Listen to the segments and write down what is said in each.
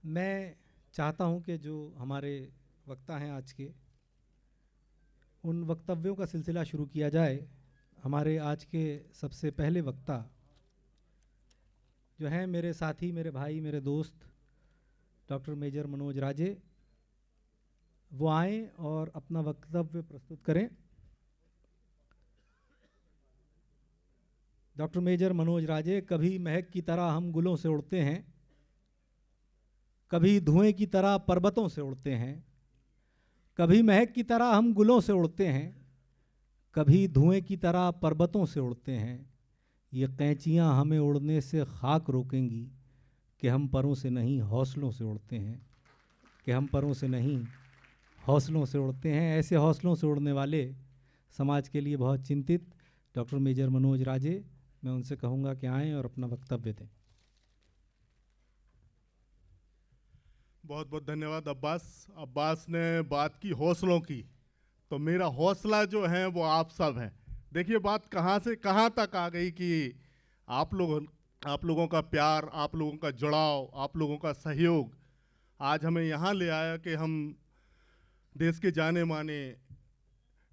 मैं चाहता हूं कि जो हमारे वक्ता हैं आज के, उन वक्तव्यों का सिलसिला शुरू किया जाए। हमारे आज के सबसे पहले वक्ता जो हैं मेरे साथी, मेरे भाई, मेरे दोस्त डॉक्टर मेजर मनोज राजे, वो आएँ और अपना वक्तव्य प्रस्तुत करें। डॉक्टर मेजर मनोज राजे, कभी महक की तरह हम गुलों से उड़ते हैं, कभी धुएं की तरह पर्वतों से उड़ते हैं। कभी महक की तरह हम गुलों से उड़ते हैं, कभी धुएं की तरह पर्वतों से उड़ते हैं। ये कैंचियां हमें उड़ने से खाक रोकेंगी कि हम परों से नहीं हौसलों से उड़ते हैं, कि हम परों से नहीं हौसलों से उड़ते हैं। ऐसे हौसलों से उड़ने वाले समाज के लिए बहुत चिंतित डॉक्टर मेजर मनोज राजे, मैं उनसे कहूँगा कि आएँ और अपना वक्तव्य दें। बहुत बहुत धन्यवाद अब्बास। अब्बास ने बात की हौसलों की, तो मेरा हौसला जो है वो आप सब हैं। देखिए बात कहाँ से कहाँ तक आ गई कि आप लोगों का प्यार, आप लोगों का जुड़ाव, आप लोगों का सहयोग आज हमें यहाँ ले आया कि हम देश के जाने माने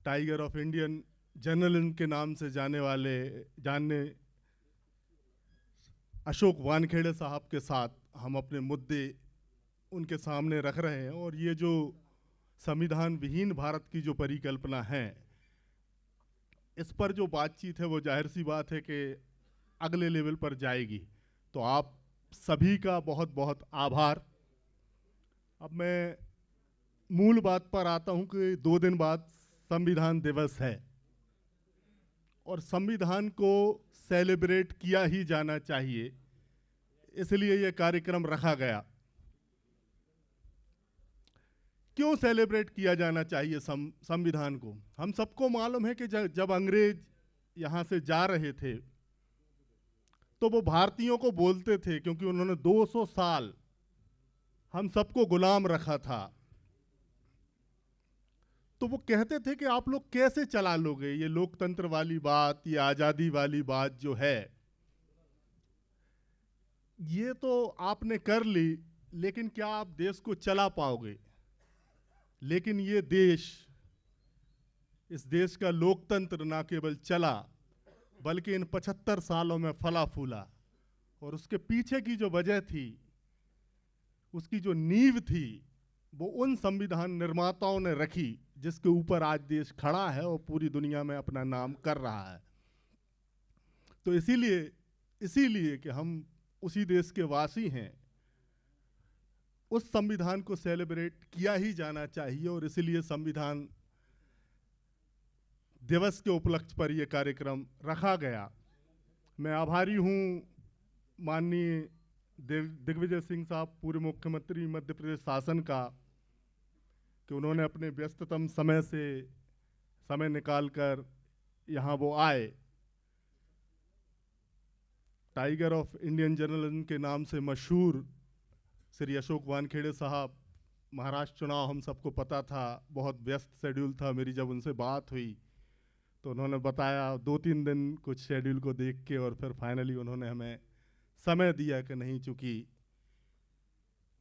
टाइगर ऑफ इंडियन जर्नलिज्म के नाम से जानने अशोक वानखेड़े साहब के साथ हम अपने मुद्दे उनके सामने रख रहे हैं। और ये जो संविधान विहीन भारत की जो परिकल्पना है, इस पर जो बातचीत है वो जाहिर सी बात है कि अगले लेवल पर जाएगी। तो आप सभी का बहुत बहुत आभार। अब मैं मूल बात पर आता हूं कि 2 दिन बाद संविधान दिवस है और संविधान को सेलिब्रेट किया ही जाना चाहिए, इसलिए यह कार्यक्रम रखा गया। क्यों सेलिब्रेट किया जाना चाहिए संविधान को? हम सबको मालूम है कि जब अंग्रेज यहां से जा रहे थे तो वो भारतीयों को बोलते थे, क्योंकि उन्होंने 200 साल हम सबको गुलाम रखा था, तो वो कहते थे कि आप लोग कैसे चला लोगे ये लोकतंत्र वाली बात, ये आजादी वाली बात जो है, ये तो आपने कर ली, लेकिन क्या आप देश को चला पाओगे? लेकिन ये देश, इस देश का लोकतंत्र ना केवल चला बल्कि इन 75 सालों में फला फूला। और उसके पीछे की जो वजह थी, उसकी जो नींव थी, वो उन संविधान निर्माताओं ने रखी जिसके ऊपर आज देश खड़ा है और पूरी दुनिया में अपना नाम कर रहा है। तो इसीलिए कि हम उसी देश के वासी हैं, उस संविधान को सेलिब्रेट किया ही जाना चाहिए और इसीलिए संविधान दिवस के उपलक्ष्य पर यह कार्यक्रम रखा गया। मैं आभारी हूं माननीय दिग्विजय सिंह साहब, पूर्व मुख्यमंत्री मध्य प्रदेश शासन का, कि उन्होंने अपने व्यस्ततम समय से समय निकालकर यहाँ वो आए। टाइगर ऑफ इंडियन जर्नलिज्म के नाम से मशहूर श्री अशोक वानखेड़े साहब, महाराष्ट्र चुनाव हम सबको पता था, बहुत व्यस्त शेड्यूल था। मेरी जब उनसे बात हुई तो उन्होंने बताया 2-3 दिन कुछ शेड्यूल को देख के, और फिर फाइनली उन्होंने हमें समय दिया कि नहीं, चूंकि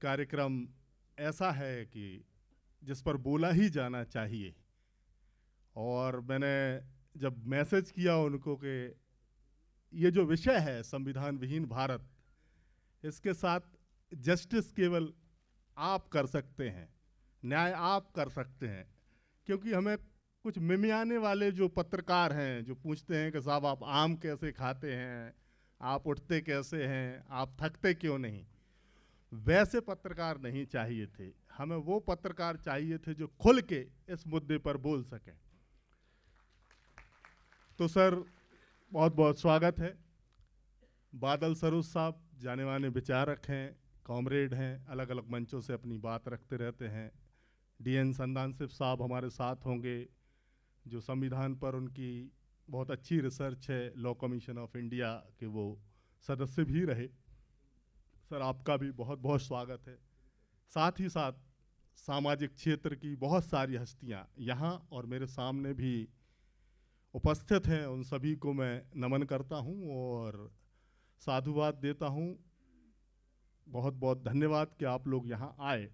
कार्यक्रम ऐसा है कि जिस पर बोला ही जाना चाहिए। और मैंने जब मैसेज किया उनको कि ये जो विषय है संविधान विहीन भारत, इसके साथ जस्टिस केवल आप कर सकते हैं, न्याय आप कर सकते हैं, क्योंकि हमें कुछ मिमियाने वाले जो पत्रकार हैं जो पूछते हैं कि साहब आप आम कैसे खाते हैं, आप उठते कैसे हैं, आप थकते क्यों नहीं, वैसे पत्रकार नहीं चाहिए थे। हमें वो पत्रकार चाहिए थे जो खुल के इस मुद्दे पर बोल सकें। तो सर बहुत बहुत स्वागत है। बादल सरोज साहब जाने माने विचारक हैं, कॉमरेड हैं, अलग अलग मंचों से अपनी बात रखते रहते हैं। DN संदानसिव साहब हमारे साथ होंगे, जो संविधान पर उनकी बहुत अच्छी रिसर्च है, लॉ कमीशन ऑफ इंडिया के वो सदस्य भी रहे। सर आपका भी बहुत बहुत स्वागत है। साथ ही साथ सामाजिक क्षेत्र की बहुत सारी हस्तियां यहाँ और मेरे सामने भी उपस्थित हैं, उन सभी को मैं नमन करता हूँ और साधुवाद देता हूँ। बहुत बहुत धन्यवाद कि आप लोग यहाँ आए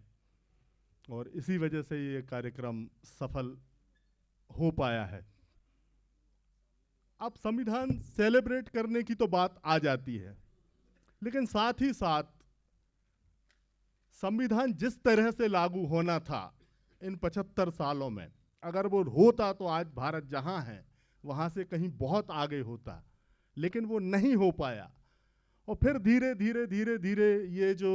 और इसी वजह से ये कार्यक्रम सफल हो पाया है। अब संविधान सेलिब्रेट करने की तो बात आ जाती है, लेकिन साथ ही साथ संविधान जिस तरह से लागू होना था इन 75 सालों में, अगर वो होता तो आज भारत जहां है वहां से कहीं बहुत आगे होता, लेकिन वो नहीं हो पाया। और फिर धीरे धीरे धीरे धीरे ये जो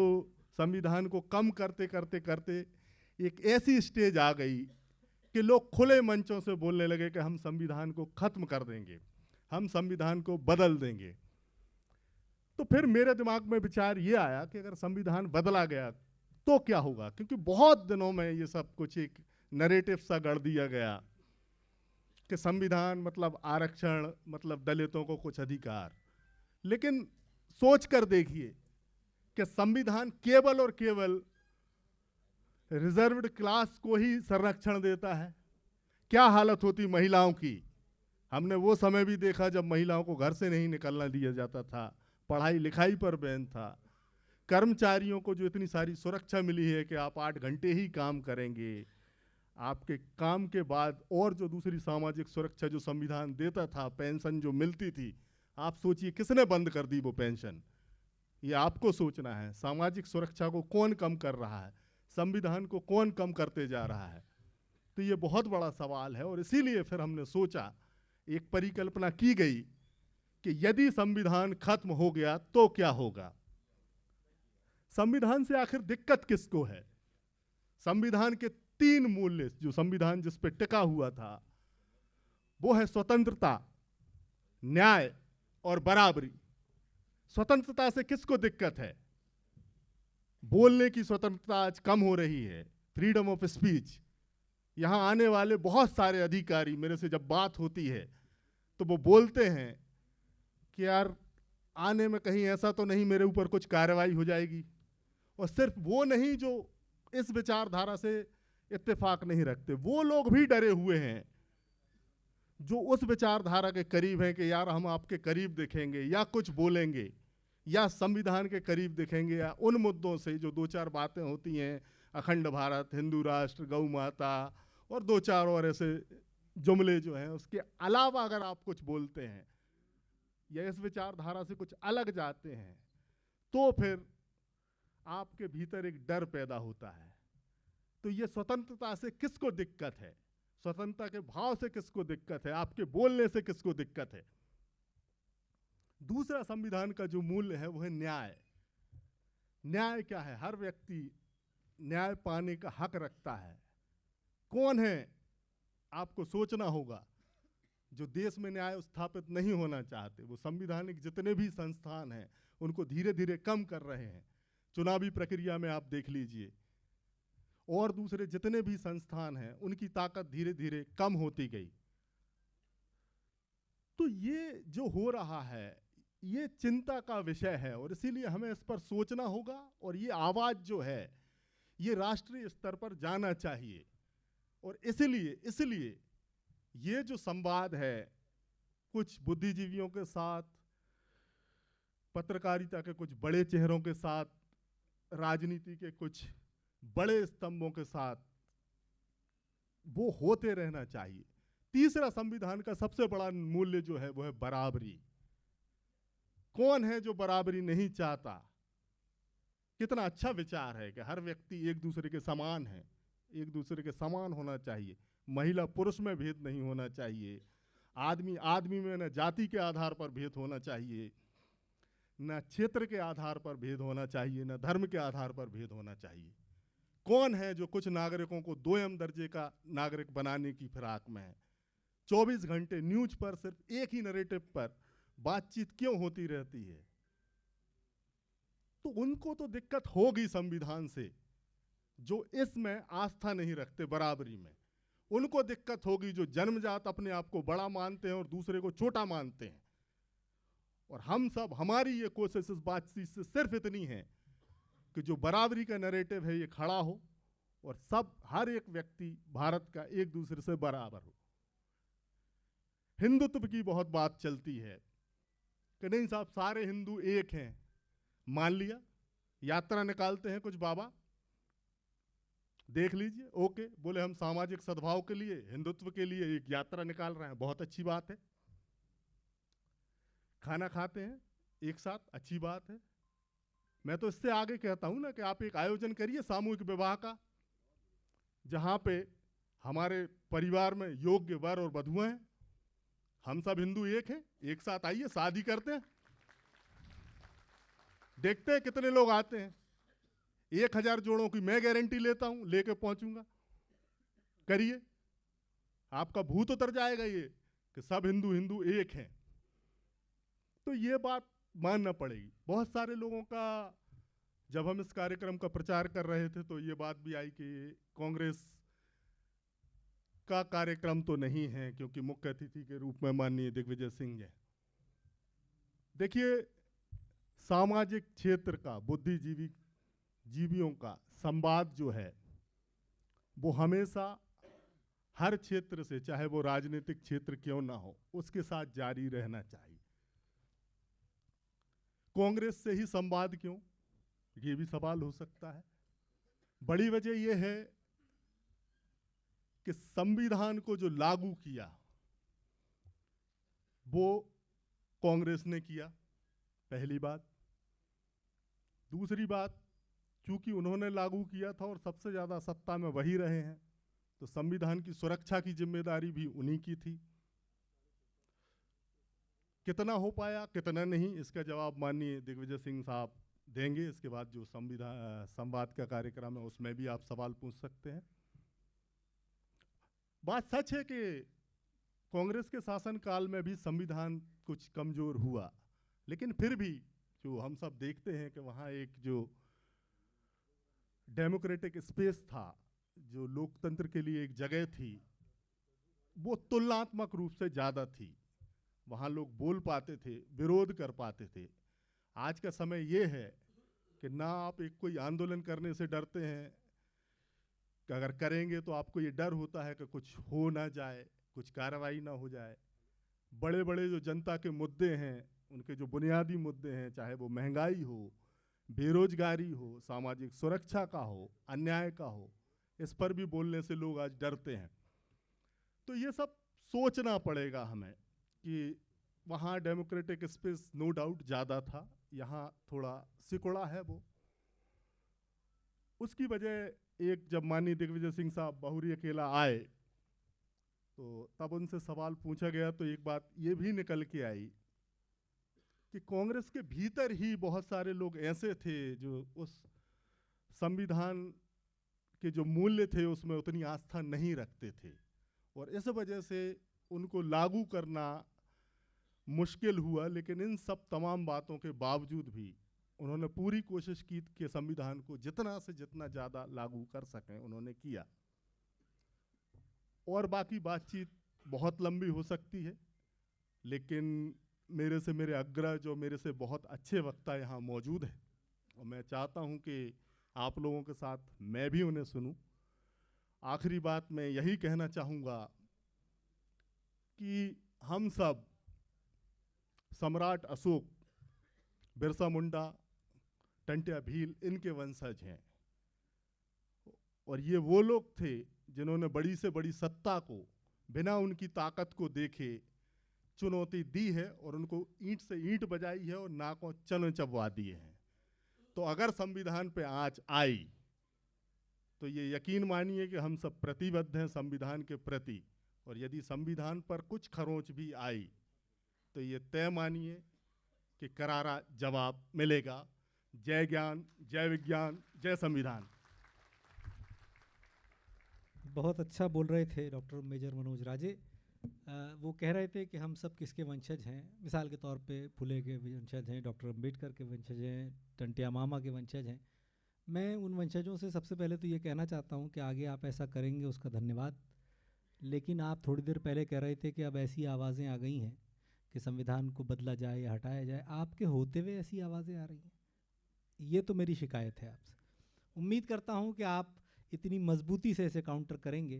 संविधान को कम करते करते करते एक ऐसी स्टेज आ गई कि लोग खुले मंचों से बोलने लगे कि हम संविधान को खत्म कर देंगे, हम संविधान को बदल देंगे। तो फिर मेरे दिमाग में विचार ये आया कि अगर संविधान बदला गया तो क्या होगा, क्योंकि बहुत दिनों में ये सब कुछ एक नैरेटिव सा गढ़ दिया गया कि संविधान मतलब आरक्षण, मतलब दलितों को कुछ अधिकार। लेकिन सोच कर देखिए कि संविधान केवल और केवल रिजर्व्ड क्लास को ही संरक्षण देता है। क्या हालत होती महिलाओं की। हमने वो समय भी देखा जब महिलाओं को घर से नहीं निकलना दिया जाता था, पढ़ाई लिखाई पर बैन था। कर्मचारियों को जो इतनी सारी सुरक्षा मिली है कि आप 8 घंटे ही काम करेंगे, आपके काम के बाद और जो दूसरी सामाजिक सुरक्षा जो संविधान देता था, पेंशन जो मिलती थी, आप सोचिए किसने बंद कर दी वो पेंशन। ये आपको सोचना है, सामाजिक सुरक्षा को कौन कम कर रहा है, संविधान को कौन कम करते जा रहा है। तो ये बहुत बड़ा सवाल है और इसीलिए फिर हमने सोचा, एक परिकल्पना की गई कि यदि संविधान खत्म हो गया तो क्या होगा। संविधान से आखिर दिक्कत किसको है। संविधान के 3 मूल्य जो संविधान जिस पे टिका हुआ था वो है स्वतंत्रता, न्याय और बराबरी। स्वतंत्रता से किसको दिक्कत है। बोलने की स्वतंत्रता आज कम हो रही है, फ्रीडम ऑफ स्पीच। यहां आने वाले बहुत सारे अधिकारी मेरे से जब बात होती है तो वो बोलते हैं कि यार आने में कहीं ऐसा तो नहीं मेरे ऊपर कुछ कार्रवाई हो जाएगी। और सिर्फ वो नहीं जो इस विचारधारा से इत्तेफाक नहीं रखते, वो लोग भी डरे हुए हैं जो उस विचारधारा के करीब हैं कि यार हम आपके करीब दिखेंगे या कुछ बोलेंगे या संविधान के करीब दिखेंगे, या उन मुद्दों से जो 2-4 बातें होती हैं, अखंड भारत, हिंदू राष्ट्र, गौ माता और 2-4 और ऐसे जुमले जो हैं, उसके अलावा अगर आप कुछ बोलते हैं या इस विचारधारा से कुछ अलग जाते हैं तो फिर आपके भीतर एक डर पैदा होता है। तो ये स्वतंत्रता से किसको दिक्कत है, स्वतंत्रता के भाव से किसको दिक्कत है, आपके बोलने से किसको दिक्कत है। दूसरा संविधान का जो मूल्य है वो है न्याय। न्याय क्या है। हर व्यक्ति न्याय पाने का हक रखता है। कौन है, आपको सोचना होगा, जो देश में न्याय स्थापित नहीं होना चाहते। वो संविधानिक जितने भी संस्थान हैं उनको धीरे धीरे कम कर रहे हैं। चुनावी प्रक्रिया में आप देख लीजिए, और दूसरे जितने भी संस्थान हैं उनकी ताकत धीरे धीरे कम होती गई। तो ये जो हो रहा है ये चिंता का विषय है और इसीलिए हमें इस पर सोचना होगा और ये आवाज जो है ये राष्ट्रीय स्तर पर जाना चाहिए। और इसलिए ये जो संवाद है कुछ बुद्धिजीवियों के साथ, पत्रकारिता के कुछ बड़े चेहरों के साथ, राजनीति के कुछ बड़े स्तंभों के साथ, वो होते रहना चाहिए। तीसरा संविधान का सबसे बड़ा मूल्य जो है वो है बराबरी। कौन है जो बराबरी नहीं चाहता। कितना अच्छा विचार है कि हर व्यक्ति एक दूसरे के समान है, एक दूसरे के समान होना चाहिए। महिला पुरुष में भेद नहीं होना चाहिए, आदमी आदमी में न जाति के आधार पर भेद होना चाहिए, न क्षेत्र के आधार पर भेद होना चाहिए, न धर्म के आधार पर भेद होना चाहिए। कौन है जो कुछ नागरिकों को 2M दर्जे का नागरिक बनाने की फिराक में है। 24 घंटे न्यूज पर सिर्फ एक ही नैरेटिव पर बातचीत क्यों होती रहती है। तो उनको तो दिक्कत होगी संविधान से, जो इसमें आस्था नहीं रखते बराबरी में। उनको दिक्कत होगी जो जन्मजात अपने आप को बड़ा मानते हैं और दूसरे को छोटा मानते हैं। और हम सब, हमारी ये कोशिश इस बातचीत से सिर्फ इतनी है कि जो बराबरी का नैरेटिव है ये खड़ा हो और सब, हर एक व्यक्ति भारत का एक दूसरे से बराबर हो। हिंदुत्व की बहुत बात चलती है कि नहीं साहब सारे हिंदू एक हैं। मान लिया, यात्रा निकालते हैं कुछ बाबा, देख लीजिए, ओके, बोले हम सामाजिक सद्भाव के लिए, हिंदुत्व के लिए एक यात्रा निकाल रहे हैं, बहुत अच्छी बात है। खाना खाते हैं एक साथ, अच्छी बात है। मैं तो इससे आगे कहता हूं ना कि आप एक आयोजन करिए सामूहिक विवाह का, जहां पे हमारे परिवार में योग्य वर और वधुएं हैं, हम सब हिंदू एक हैं, एक साथ आइए शादी करते हैं, देखते हैं कितने लोग आते हैं। 1000 जोड़ों की मैं गारंटी लेता हूं, लेके पहुंचूंगा। करिए, आपका भूत उतर जाएगा ये कि सब हिंदू हिंदू एक हैं। तो ये बात मानना पड़ेगी। बहुत सारे लोगों का, जब हम इस कार्यक्रम का प्रचार कर रहे थे तो ये बात भी आई कि कांग्रेस का कार्यक्रम तो नहीं है, क्योंकि मुख्य अतिथि के रूप में माननीय दिग्विजय सिंह है। देखिए, सामाजिक क्षेत्र का, बुद्धिजीवियों का संवाद जो है वो हमेशा हर क्षेत्र से, चाहे वो राजनीतिक क्षेत्र क्यों ना हो, उसके साथ जारी रहना चाहिए। कांग्रेस से ही संवाद क्यों, ये भी सवाल हो सकता है। बड़ी वजह यह है कि संविधान को जो लागू किया वो कांग्रेस ने किया, पहली बात। दूसरी बात, चूंकि उन्होंने लागू किया था और सबसे ज्यादा सत्ता में वही रहे हैं, तो संविधान की सुरक्षा की जिम्मेदारी भी उन्हीं की थी। कितना हो पाया, कितना नहीं, इसका जवाब माननीय दिग्विजय सिंह साहब देंगे। इसके बाद जो संवाद का कार्यक्रम है उसमें भी आप सवाल पूछ सकते हैं। बात सच है कि कांग्रेस के शासनकाल में भी संविधान कुछ कमजोर हुआ, लेकिन फिर भी जो हम सब देखते हैं कि वहाँ एक जो डेमोक्रेटिक स्पेस था, जो लोकतंत्र के लिए एक जगह थी, वो तुलनात्मक रूप से ज़्यादा थी। वहाँ लोग बोल पाते थे, विरोध कर पाते थे। आज का समय ये है कि ना आप एक कोई आंदोलन करने से डरते हैं कि अगर करेंगे तो आपको ये डर होता है कि कुछ हो ना जाए, कुछ कार्रवाई ना हो जाए। बड़े बड़े जो जनता के मुद्दे हैं, उनके जो बुनियादी मुद्दे हैं, चाहे वो महंगाई हो, बेरोजगारी हो, सामाजिक सुरक्षा का हो, अन्याय का हो, इस पर भी बोलने से लोग आज डरते हैं। तो ये सब सोचना पड़ेगा हमें कि वहाँ डेमोक्रेटिक स्पेस नो डाउट ज़्यादा था, यहाँ थोड़ा सिकुड़ा है वो। उसकी वजह एक, जब माननीय दिग्विजय सिंह साहब बहुरी अकेला आए तो तब उनसे सवाल पूछा गया, तो एक बात ये भी निकल के आई कि कांग्रेस के भीतर ही बहुत सारे लोग ऐसे थे जो उस संविधान के जो मूल्य थे उसमें उतनी आस्था नहीं रखते थे, और इस वजह से उनको लागू करना मुश्किल हुआ। लेकिन इन सब तमाम बातों के बावजूद भी उन्होंने पूरी कोशिश की कि संविधान को जितना से जितना ज़्यादा लागू कर सकें उन्होंने किया। और बाकी बातचीत बहुत लंबी हो सकती है, लेकिन मेरे से मेरे अग्रज, जो मेरे से बहुत अच्छे वक्ता यहाँ मौजूद हैं, और मैं चाहता हूँ कि आप लोगों के साथ मैं भी उन्हें सुनूं। आखिरी बात मैं यही कहना चाहूँगा कि हम सब सम्राट अशोक, बिरसा मुंडा, टंट्या भील, इनके वंशज हैं, और ये वो लोग थे जिन्होंने बड़ी से बड़ी सत्ता को बिना उनकी ताकत को देखे चुनौती दी है, और उनको ईंट से ईंट बजाई है और नाकों चन चबवा दिए हैं। तो अगर संविधान पे आँच आई तो ये यकीन मानिए कि हम सब प्रतिबद्ध हैं संविधान के प्रति, और यदि संविधान पर कुछ खरोंच भी आई तो ये तय मानिए कि करारा जवाब मिलेगा। जय ज्ञान, जय विज्ञान, जय संविधान। बहुत अच्छा बोल रहे थे डॉक्टर मेजर मनोज राजे। वो कह रहे थे कि हम सब किसके वंशज हैं। मिसाल के तौर पे फुले के वंशज हैं, डॉक्टर अंबेडकर के वंशज हैं, टंट्या मामा के वंशज हैं। मैं उन वंशजों से सबसे पहले तो ये कहना चाहता हूँ कि आगे आप ऐसा करेंगे उसका धन्यवाद। लेकिन आप थोड़ी देर पहले कह रहे थे कि अब ऐसी आवाज़ें आ गई हैं कि संविधान को बदला जाए या हटाया जाए। आपके होते हुए ऐसी आवाज़ें आ रही हैं, ये तो मेरी शिकायत है आपसे। उम्मीद करता हूँ कि आप इतनी मजबूती से इसे काउंटर करेंगे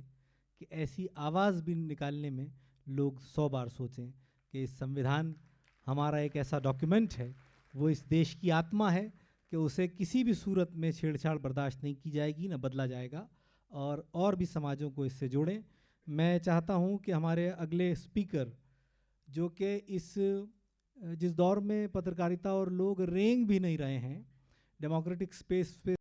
कि ऐसी आवाज़ भी निकालने में लोग 100 बार सोचें कि इस संविधान हमारा एक ऐसा डॉक्यूमेंट है, वो इस देश की आत्मा है, कि उसे किसी भी सूरत में छेड़छाड़ बर्दाश्त नहीं की जाएगी, ना बदला जाएगा, और भी समाजों को इससे जोड़ें। मैं चाहता हूं कि हमारे अगले स्पीकर, जो कि जिस दौर में पत्रकारिता और लोग रेंग भी नहीं रहे हैं, डेमोक्रेटिक स्पेस पे